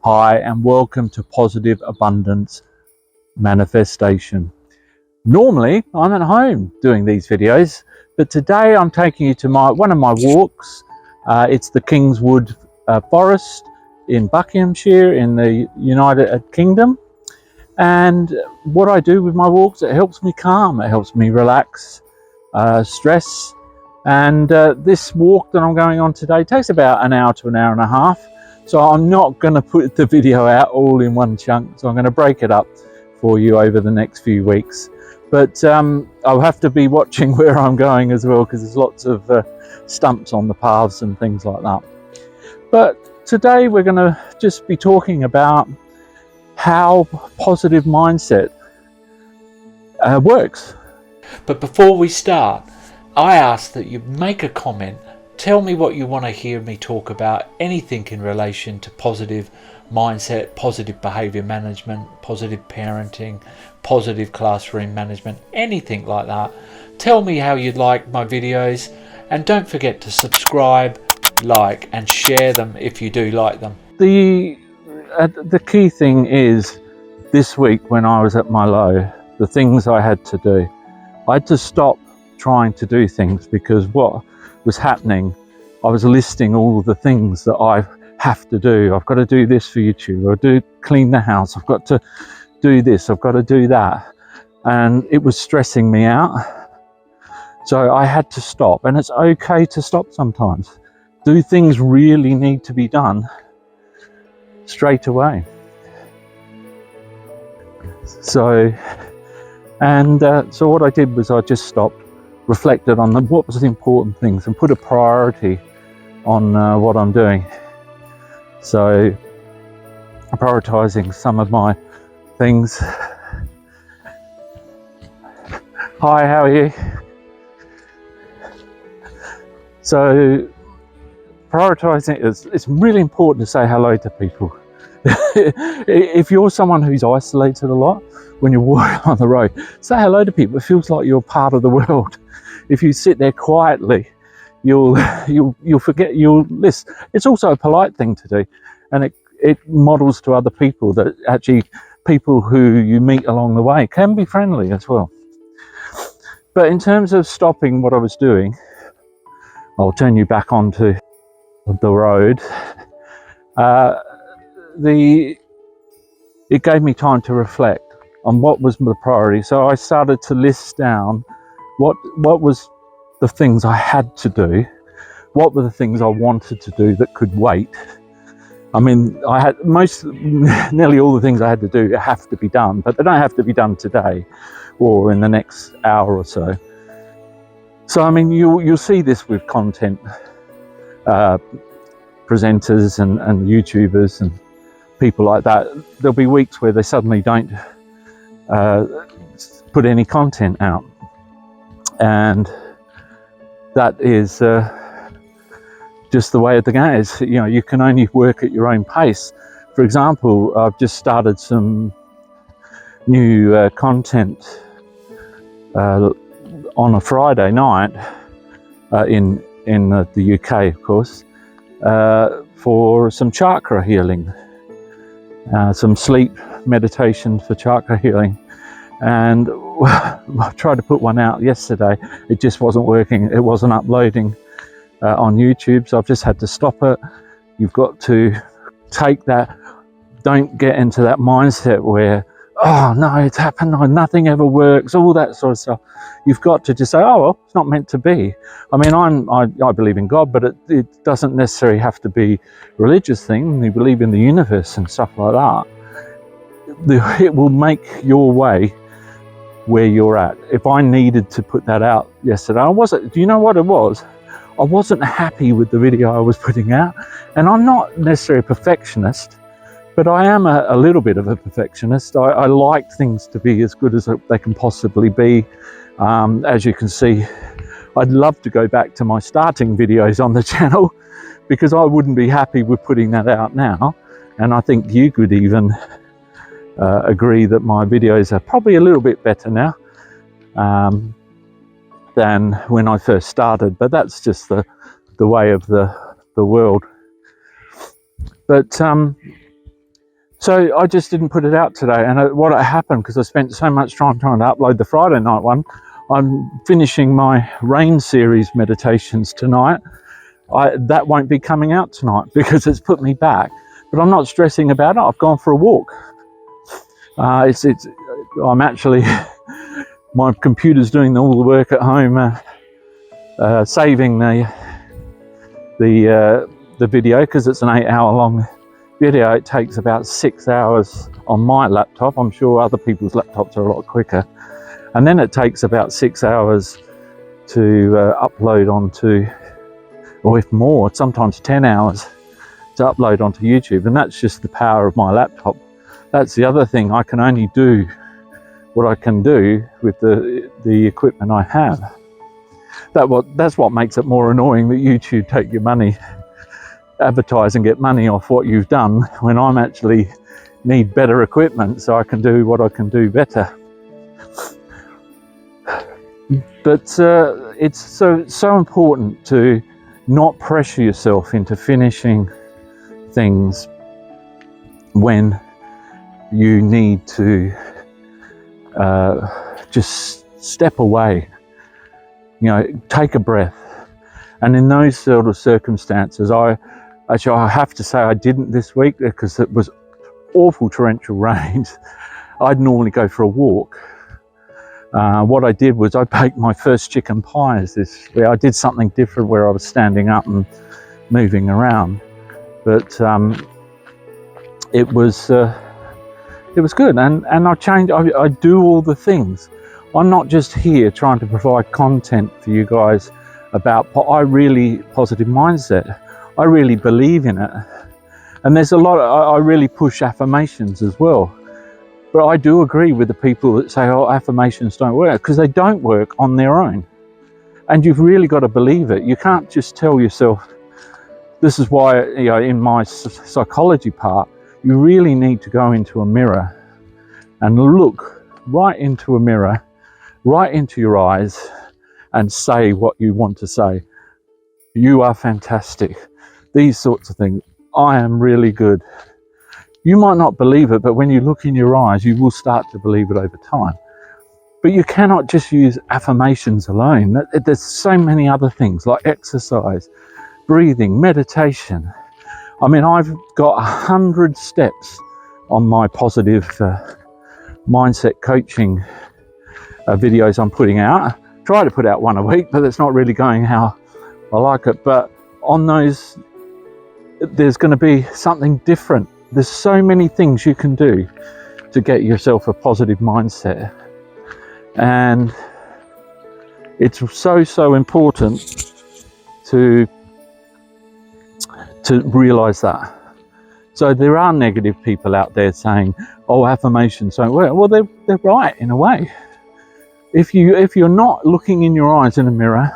Hi, and welcome to Positive Abundance Manifestation. Normally, I'm at home doing these videos, but today I'm taking you to one of my walks. It's the Kingswood Forest in Buckinghamshire in the United Kingdom. And what I do with my walks, it helps me calm, it helps me relax stress. And this walk that I'm going on today takes about an hour to an hour and a half. So I'm not going to put the video out all in one chunk. So I'm going to break it up for you over the next few weeks. But I'll have to be watching where I'm going as well, because there's lots of stumps on the paths and things like that. But today we're going to just be talking about how positive mindset works. But before we start, I ask that you make a comment. Tell me what you want to hear me talk about, anything in relation to positive mindset, positive behavior management, positive parenting, positive classroom management, anything like that. Tell me how you'd like my videos, and don't forget to subscribe, like and share them if you do like them. The key thing is, this week when I was at my low, the things I had to do, I had to stop trying to do things, because what was happening, I was listing all the things that I have to do. I've got to do this for YouTube, clean the house, I've got to do this, I've got to do that, and it was stressing me out. So I had to stop, and it's okay to stop sometimes. Do things really need to be done straight away? So what I did was I just stopped, reflected on what was the important things, and put a priority on what I'm doing. So prioritizing some of my things. Hi, how are you? So prioritizing it's really important to say hello to people. If you're someone who's isolated a lot, when you're walking on the road, say hello to people. It feels like you're part of the world. If you sit there quietly, you'll forget, you'll listen. It's also a polite thing to do, and it models to other people that actually people who you meet along the way can be friendly as well. But in terms of stopping what I was doing, I'll turn you back onto the road. It gave me time to reflect on what was the priority. So I started to list down what was the things I had to do, what were the things I wanted to do that could wait. I mean, I had nearly all the things I had to do have to be done, but they don't have to be done today or in the next hour or so. So I mean, you'll see this with content presenters and YouTubers and people like that. There'll be weeks where they suddenly don't put any content out, and that is just the way of the game. Is, you can only work at your own pace. For example, I've just started some new content on a Friday night in the UK, of course, for some chakra healing, some sleep meditation for chakra healing. And I tried to put one out yesterday. It just wasn't working. It wasn't uploading on YouTube, so I've just had to stop it. You've got to take that. Don't get into that mindset where, oh no, it's happened, nothing ever works, all that sort of stuff. You've got to just say, oh well, it's not meant to be. I mean, I believe in God, but it doesn't necessarily have to be a religious thing. You believe in the universe and stuff like that. It will make your way where you're at. If I needed to put that out yesterday, do you know what it was? I wasn't happy with the video I was putting out, and I'm not necessarily a perfectionist, but I am a little bit of a perfectionist. I like things to be as good as they can possibly be. As you can see, I'd love to go back to my starting videos on the channel, because I wouldn't be happy with putting that out now. And I think you could even agree that my videos are probably a little bit better now than when I first started. But that's just the way of the world. But So I just didn't put it out today. And what happened, because I spent so much time trying to upload the Friday night one, I'm finishing my rain series meditations tonight. That won't be coming out tonight because it's put me back. But I'm not stressing about it. I've gone for a walk. I'm actually, my computer's doing all the work at home, saving the video, because it's an 8-hour long video. It takes about 6 hours on my laptop. I'm sure other people's laptops are a lot quicker. And then it takes about 6 hours to upload onto, or if more, sometimes 10 hours to upload onto YouTube. And that's just the power of my laptop. That's the other thing. I can only do what I can do with the equipment I have. That's what makes it more annoying that YouTube take your money, advertise and get money off what you've done, when I'm actually need better equipment so I can do what I can do better. But it's so important to not pressure yourself into finishing things when you need to just step away, take a breath. And in those sort of circumstances, I have to say I didn't this week because it was awful torrential rains. I'd normally go for a walk. What I did was I baked my first chicken pies this week. I did something different where I was standing up and moving around, but it was good, and I do all the things. I'm not just here trying to provide content for you guys about positive mindset. I really believe in it, and there's a lot I really push affirmations as well. But I do agree with the people that say, oh, affirmations don't work, because they don't work on their own. And you've really got to believe it. You can't just tell yourself. This is why, in my psychology part, you really need to go into a mirror and look right into a mirror, right into your eyes, and say what you want to say. You are fantastic. These sorts of things. I am really good. You might not believe it, but when you look in your eyes, you will start to believe it over time. But you cannot just use affirmations alone. There's so many other things like exercise, breathing, meditation. I mean, I've got 100 steps on my positive mindset coaching videos I'm putting out. I try to put out one a week, but it's not really going how I like it. But on those, there's going to be something different. There's so many things you can do to get yourself a positive mindset. And it's so important to realize that. So there are negative people out there saying, oh, affirmations don't work. Well, they're right in a way. If you're not looking in your eyes in a mirror,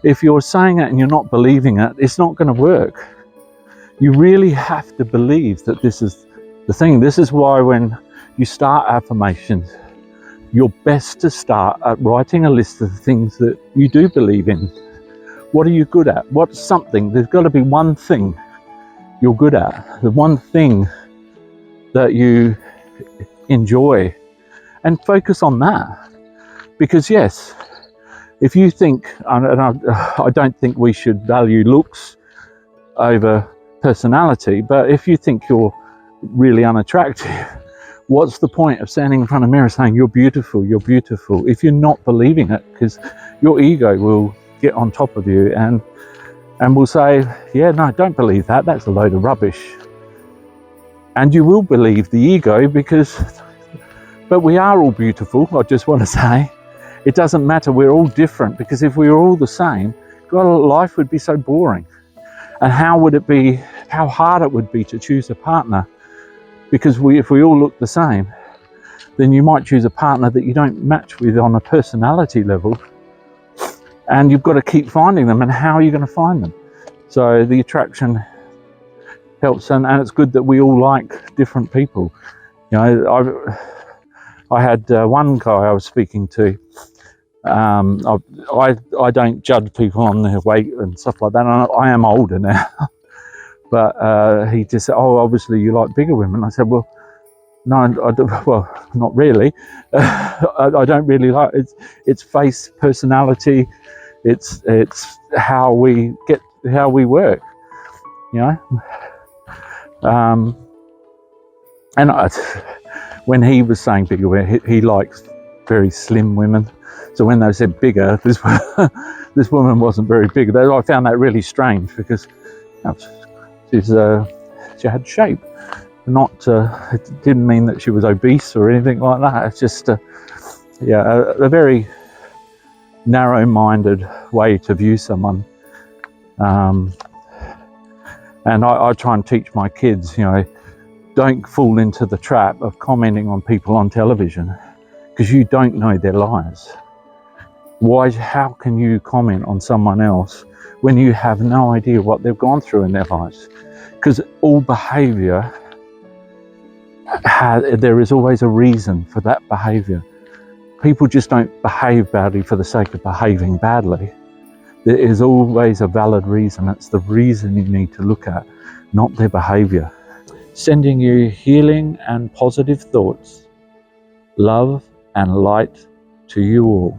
if you're saying it and you're not believing it, it's not going to work. You really have to believe that this is the thing. This is why when you start affirmations, you're best to start at writing a list of the things that you do believe in. What are you good at? What's something? There's got to be one thing you're good at, the one thing that you enjoy, and focus on that. Because yes, if you think, and I don't think we should value looks over personality, but if you think you're really unattractive, what's the point of standing in front of a mirror saying you're beautiful, if you're not believing it? Because your ego will get on top of you and will say, yeah, no, don't believe that, that's a load of rubbish. And you will believe the ego, but we are all beautiful. I just want to say, it doesn't matter, we're all different, because if we were all the same, God, life would be so boring. And how hard it would be to choose a partner. Because if we all look the same, then you might choose a partner that you don't match with on a personality level. And you've got to keep finding them, and how are you going to find them? So the attraction helps, and it's good that we all like different people. I had one guy I was speaking to. I don't judge people on their weight and stuff like that. I am older now, But he just said, "Oh, obviously you like bigger women." I said, "Well, no, well, not really. I don't really like it. It's face, personality. It's how we work, you know." And when he was saying bigger women, he likes very slim women. So when they said bigger, this woman wasn't very big. I found that really strange because she had shape. Not it didn't mean that she was obese or anything like that. It's just a very narrow-minded way to view someone. And I try and teach my kids, don't fall into the trap of commenting on people on television, because you don't know their lives. How can you comment on someone else when you have no idea what they've gone through in their lives? Because all behavior, there is always a reason for that behavior. People just don't behave badly for the sake of behaving badly. There is always a valid reason. It's the reason you need to look at, not their behavior. Sending you healing and positive thoughts, love and light to you all.